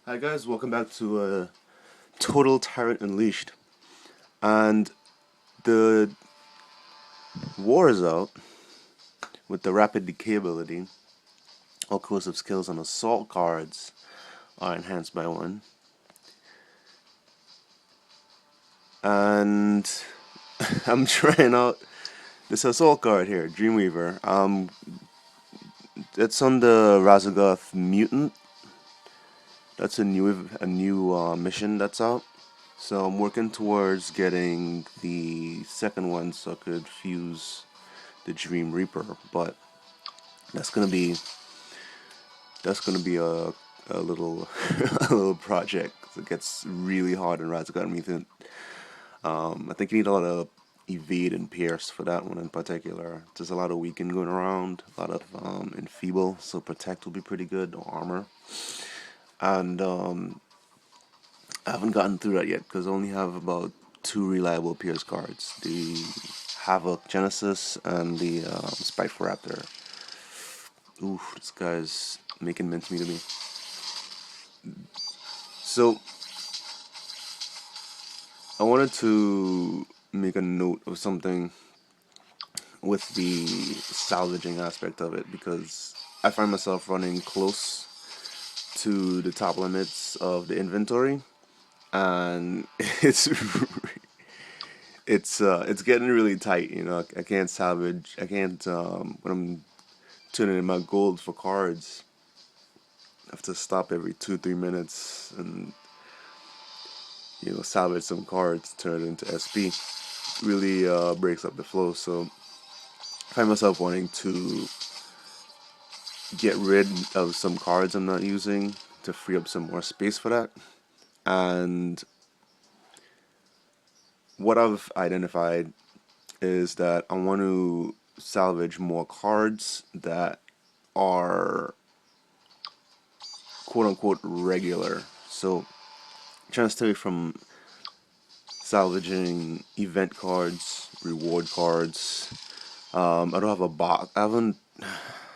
Hi guys, welcome back to Total Tyrant Unleashed. And the war is out with the rapid decay ability. All corrosive skills and assault cards are enhanced by one. And I'm trying out this assault card here, Dreamweaver. It's on the Razagoth Mutant. That's a new mission that's out. So I'm working towards getting the second one so I could fuse the Dream Reaper, but that's gonna be that's gonna be a little a little project. It gets really hard in Razgat Mutant. I think you need a lot of evade and pierce for that one in particular. There's a lot of weaken going around, a lot of enfeeble, so protect will be pretty good, or armor. And I haven't gotten through that yet because I only have about two reliable pierce cards: the Havoc Genesis and the Spiteful Raptor. Ooh, this guy's making mincemeat of me. So I wanted to make a note of something with the salvaging aspect of it because I find myself running close to the top limits of the inventory, and it's getting really tight. You know, I can't salvage. I can't when I'm turning in my gold for cards. I have to stop every 2-3 minutes and salvage some cards, turn it into SP. Really breaks up the flow. So I find myself wanting to get rid of some cards I'm not using to free up some more space for that. And what I've identified is that I want to salvage more cards that are quote unquote regular. So trying to stay away from salvaging event cards, reward cards. I don't have a box. I haven't.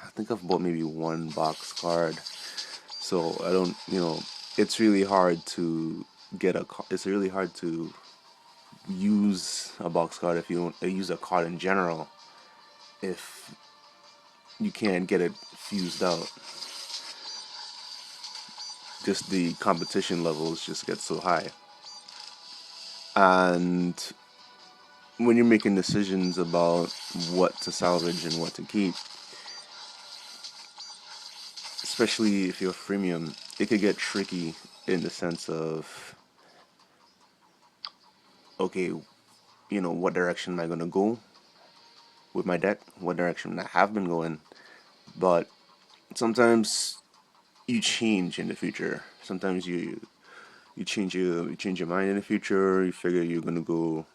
I think I've bought maybe one box card. So I don't. It's really hard to get a. It's really hard to use a box card if you don't use a card in general. If you can't get it fused out, just the competition levels just get so high. And when you're making decisions about what to salvage and what to keep, especially if you're freemium, it could get tricky in the sense of, okay, what direction am I going to go with my deck? What direction I have been going? But sometimes you change in the future. Sometimes you change your mind in the future. You figure you're going to go,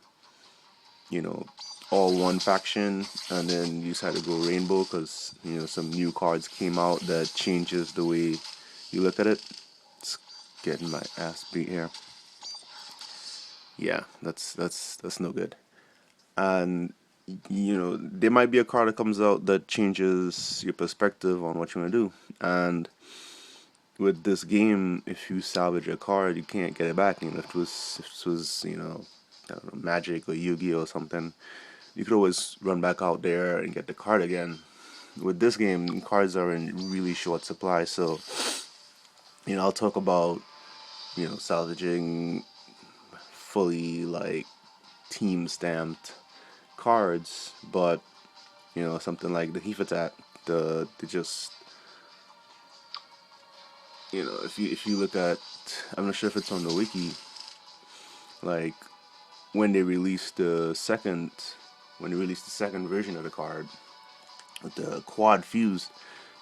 you know, all one faction, and then you decide to go rainbow because some new cards came out that changes the way you look at it. It's getting my ass beat here. Yeah, that's no good. And there might be a card that comes out that changes your perspective on what you want to do. And with this game, if you salvage a card, you can't get it back. If it was I don't know, Magic or Yu-Gi-Oh or something, you could always run back out there and get the card again. With this game, cards are in really short supply, so I'll talk about salvaging fully like team stamped cards, but something like the Heath attack, the just if you look at, I'm not sure if it's on the wiki, like when they released the second version of the card with the quad fused,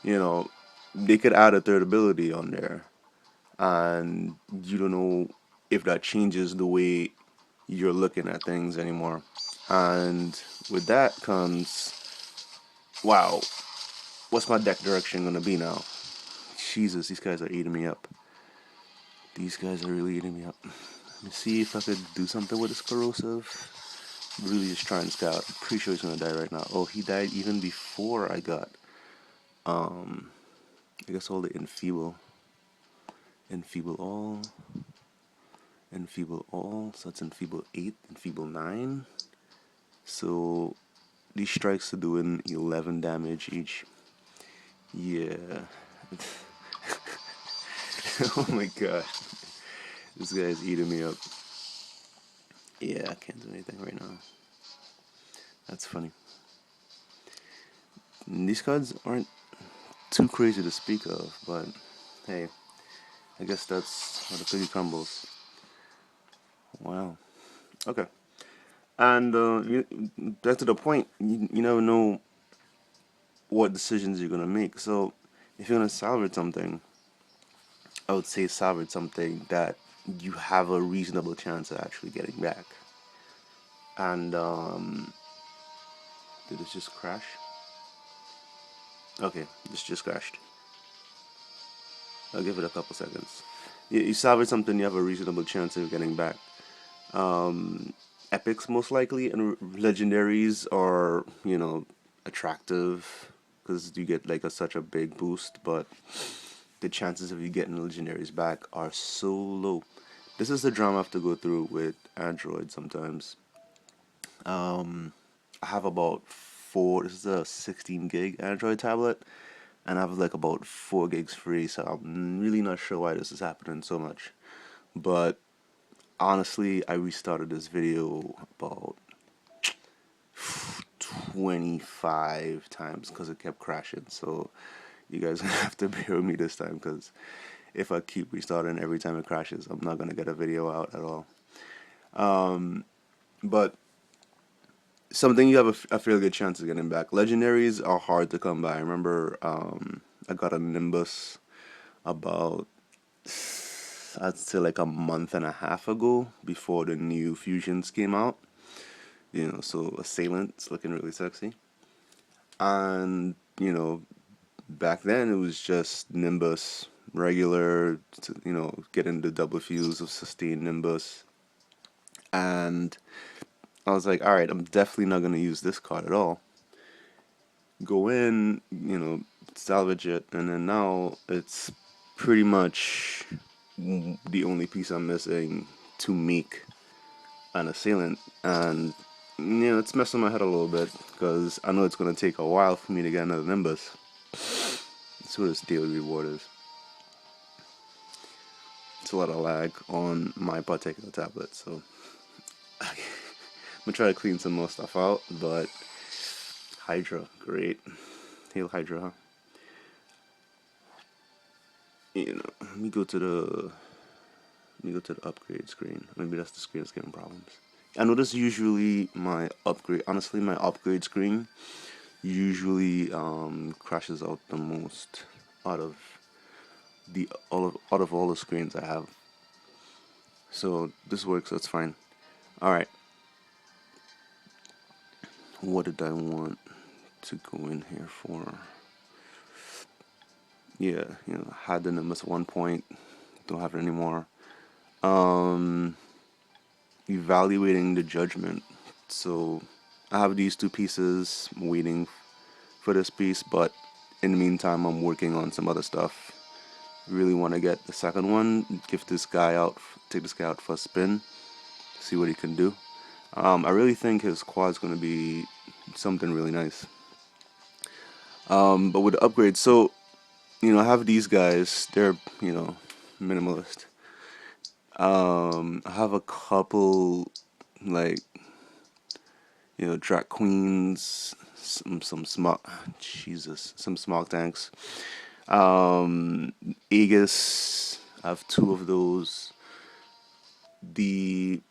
you know, they could add a third ability on there, and you don't know if that changes the way you're looking at things anymore. And with that comes, wow, what's my deck direction gonna be now? Jesus, these guys are eating me up. These guys are really eating me up. Let me see if I could do something with this corrosive. Really just trying to scout. I'm pretty sure he's gonna die right now. Oh, he died even before I got, I guess all the enfeeble. Enfeeble all. Enfeeble all. So that's enfeeble 8, enfeeble 9. So these strikes are doing 11 damage each. Yeah. Oh my god. This guy's eating me up. Yeah, I can't do anything right now. That's funny. These cards aren't too crazy to speak of, but hey, I guess that's how the cookie crumbles. Wow. Okay. And back to the point, you never know what decisions you're gonna make. So if you're gonna salvage something, I would say salvage something that you have a reasonable chance of actually getting back. And did this just crash? Okay, this just crashed. I'll give it a couple seconds. You salvage something, you have a reasonable chance of getting back. Epics most likely, and legendaries are, attractive because you get like such a big boost, but the chances of you getting legendaries back are so low. This is the drama I have to go through with Android sometimes. I have about four. This is a 16 gig Android tablet, and I have like about 4 gigs free. So I'm really not sure why this is happening so much. But honestly, I restarted this video about 25 times because it kept crashing. So you guys gonna have to bear with me this time, because if I keep restarting every time it crashes, I'm not gonna get a video out at all. But something you have a fairly good chance of getting back. Legendaries are hard to come by. I remember I got a Nimbus about, I'd say like a month and a half ago, before the new fusions came out. So Assailant's looking really sexy. And, back then it was just Nimbus, regular, getting the double fuse of sustained Nimbus. And I was like, alright, I'm definitely not going to use this card at all. Go in, salvage it, and then now it's pretty much the only piece I'm missing to make an Assailant. And it's messing my head a little bit, because I know it's going to take a while for me to get another Nimbus. That's what its daily reward is. It's a lot of lag on my particular tablet, so I'm gonna try to clean some more stuff out. But Hydra, great. Hail Hydra, huh? Let me go to the upgrade screen. Maybe that's the screen that's giving problems. I know this is usually my upgrade. Honestly, my upgrade screen usually crashes out the most out of all the screens I have. So this works. That's fine. All right. What did I want to go in here for? Yeah, had the numbers at one point, don't have it anymore. Evaluating the judgment. So I have these two pieces, waiting for this piece, but in the meantime, I'm working on some other stuff. Really want to get the second one, take this guy out for a spin, see what he can do. I really think his quad's going to be something really nice. But with the upgrades, so I have these guys. They're minimalist. I have a couple like drag queens, some smog tanks. Aegis, I have two of those. The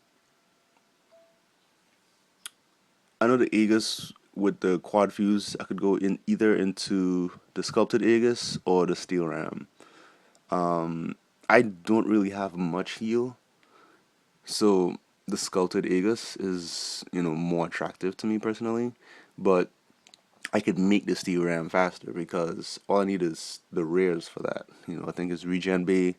I know the Aegis with the quad fuse, I could go in either into the sculpted Aegis or the steel ram. I don't really have much heal, so the sculpted Aegis is more attractive to me personally. But I could make the steel ram faster because all I need is the rares for that. I think it's regen bay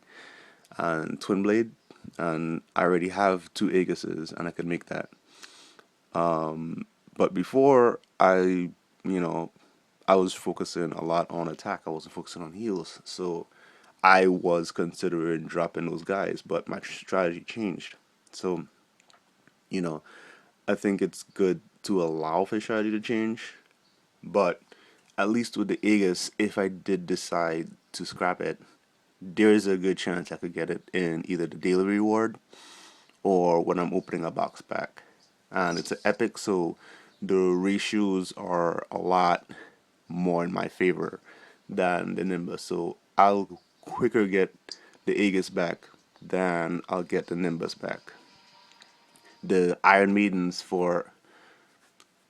and twin blade, and I already have two Aegises, and I could make that. But before I was focusing a lot on attack. I wasn't focusing on heals, so I was considering dropping those guys, but my strategy changed. So, you know, I think it's good to allow for strategy to change, but at least with the Aegis, if I did decide to scrap it, there is a good chance I could get it in either the daily reward or when I'm opening a box pack. And it's an epic, so the ratios are a lot more in my favor than the Nimbus. So I'll quicker get the Aegis back than I'll get the Nimbus back. The Iron Maidens for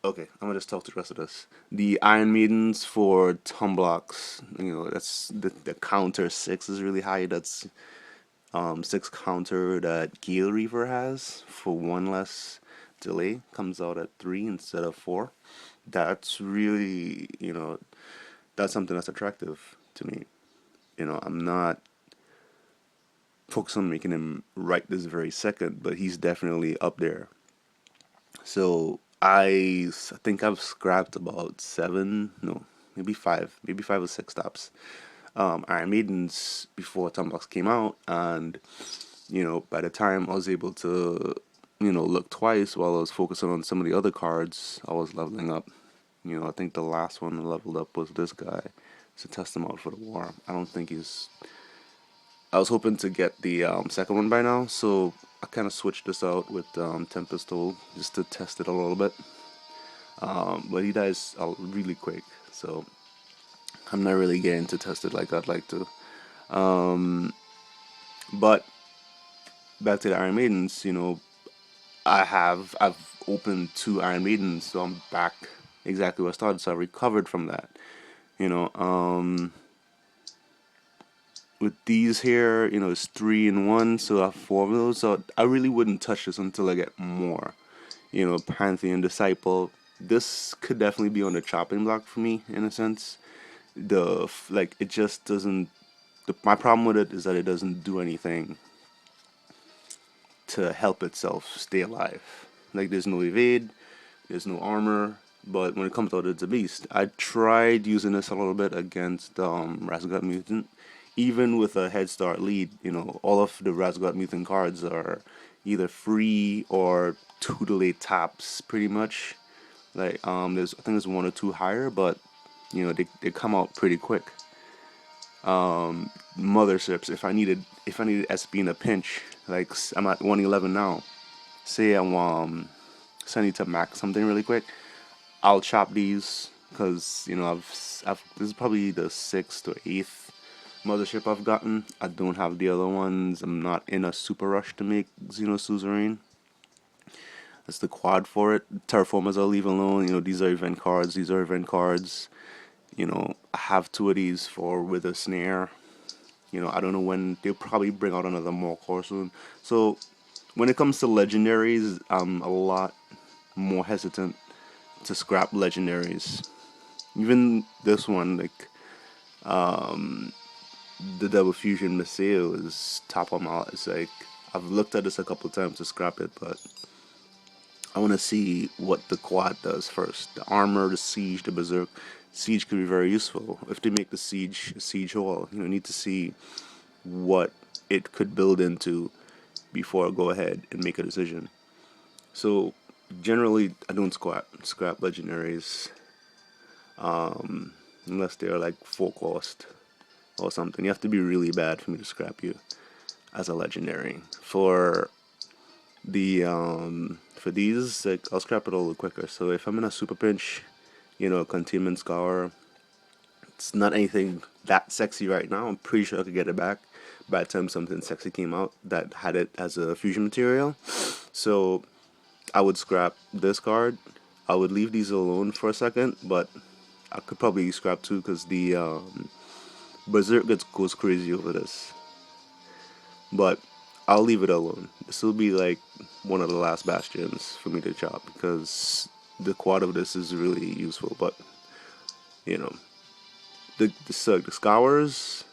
okay, I'm gonna just talk to the rest of this. The Iron Maidens for Tom blocks, that's the counter 6 is really high. That's 6 counter that Gale Reaver has for 1 less delay comes out at 3 instead of 4. That's really, that's something that's attractive to me. I'm not focused on making him right this very second, but he's definitely up there. So I think I've scrapped about 7, no, maybe 5 or 6 stops. Iron Maidens before Tumbox came out, and by the time I was able to, look twice while I was focusing on some of the other cards, I was leveling up. I think the last one I leveled up was this guy. To test him out for the war. I don't think he's. I was hoping to get the second one by now, so I kind of switched this out with Tempest Toll just to test it a little bit. But he dies really quick, so I'm not really getting to test it like I'd like to. But back to the Iron Maidens, I've opened 2 Iron Maidens, so I'm back exactly where I started. So I recovered from that. You know, with these here, it's 3 in 1, so I have 4 of those. So I really wouldn't touch this until I get more. Pantheon Disciple. This could definitely be on the chopping block for me in a sense. It just doesn't. My problem with it is that it doesn't do anything to help itself stay alive. Like there's no evade, there's no armor, but when it comes out, it's a beast. I tried using this a little bit against Razgat Mutant. Even with a head start lead, all of the Razgat Mutant cards are either free or 2 delayed taps, pretty much. Like I think there's 1 or 2 higher, but they come out pretty quick. Motherships. If I needed SP in a pinch, like I'm at 111 now. Say I need to max something really quick. I'll chop these because I've this is probably the 6th or 8th mothership I've gotten. I don't have the other ones. I'm not in a super rush to make Xeno Suzerain. That's the quad for it. Terraformers I'll leave alone. These are event cards. These are event cards. I have 2 of these for with a snare. I don't know when they'll probably bring out another more core soon. So when it comes to legendaries, I'm a lot more hesitant to scrap legendaries. Even this one, like the double fusion missile is top of my. It's like I've looked at this a couple of times to scrap it, but I want to see what the quad does first. The armor, the siege, the berserk. Siege could be very useful if they make the siege a siege hall. Need to see what it could build into before I go ahead and make a decision. So generally, I don't scrap legendaries unless they're like full cost or something. You have to be really bad for me to scrap you as a legendary. For these, like I'll scrap it a little quicker. So if I'm in a super pinch, containment scour, it's not anything that sexy right now. I'm pretty sure I could get it back by the time something sexy came out that had it as a fusion material. So I would scrap this card. I would leave these alone for a second, but I could probably scrap 2 because the Berserk goes crazy over this. But I'll leave it alone. This will be like one of the last bastions for me to chop because the quad of this is really useful. But the scours,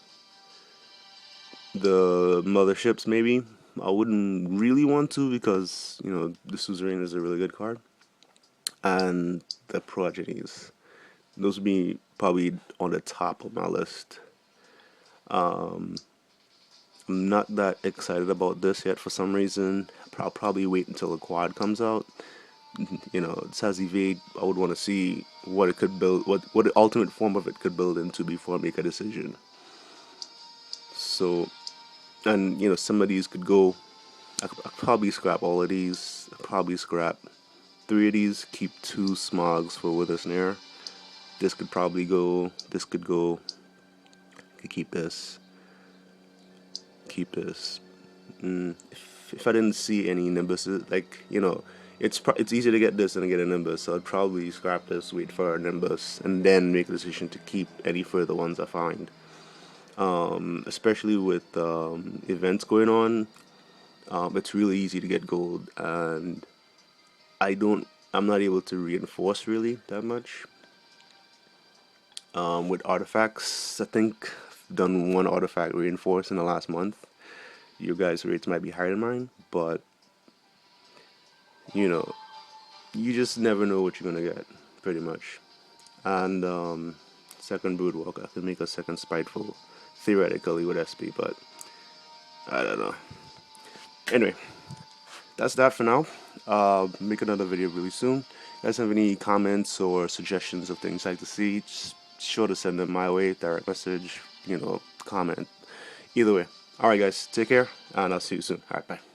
the motherships maybe I wouldn't really want to because the Suzerain is a really good card, and the progenies. Those would be probably on the top of my list. I'm not that excited about this yet for some reason. I'll probably wait until the quad comes out. You know, this has evade. I would want to see what it could build, what the ultimate form of it could build into before I make a decision. So, and you know, some of these could go. I'd probably scrap all of these. I'd probably scrap 3 of these. Keep 2 smogs for Wither Snare. This could probably go. This could go. I could keep this. Keep this. If I didn't see any nimbuses, like, you know, it's easy to get this and get a nimbus, so I'd probably scrap this, wait for a nimbus, and then make a decision to keep any further ones I find. Especially with events going on, it's really easy to get gold, and I'm not able to reinforce really that much. With artifacts, I think I've done 1 artifact reinforce in the last month. Your guys' rates might be higher than mine, but you know, you just never know what you're gonna get, pretty much. And second Broodwalker, I can make a second Spiteful, theoretically with SP, but I don't know. Anyway, that's that for now. Make another video really soon. If you guys have any comments or suggestions of things I'd like to see, just sure to send them my way, direct message, you know, comment. Either way. Alright guys, take care, and I'll see you soon. Alright, bye.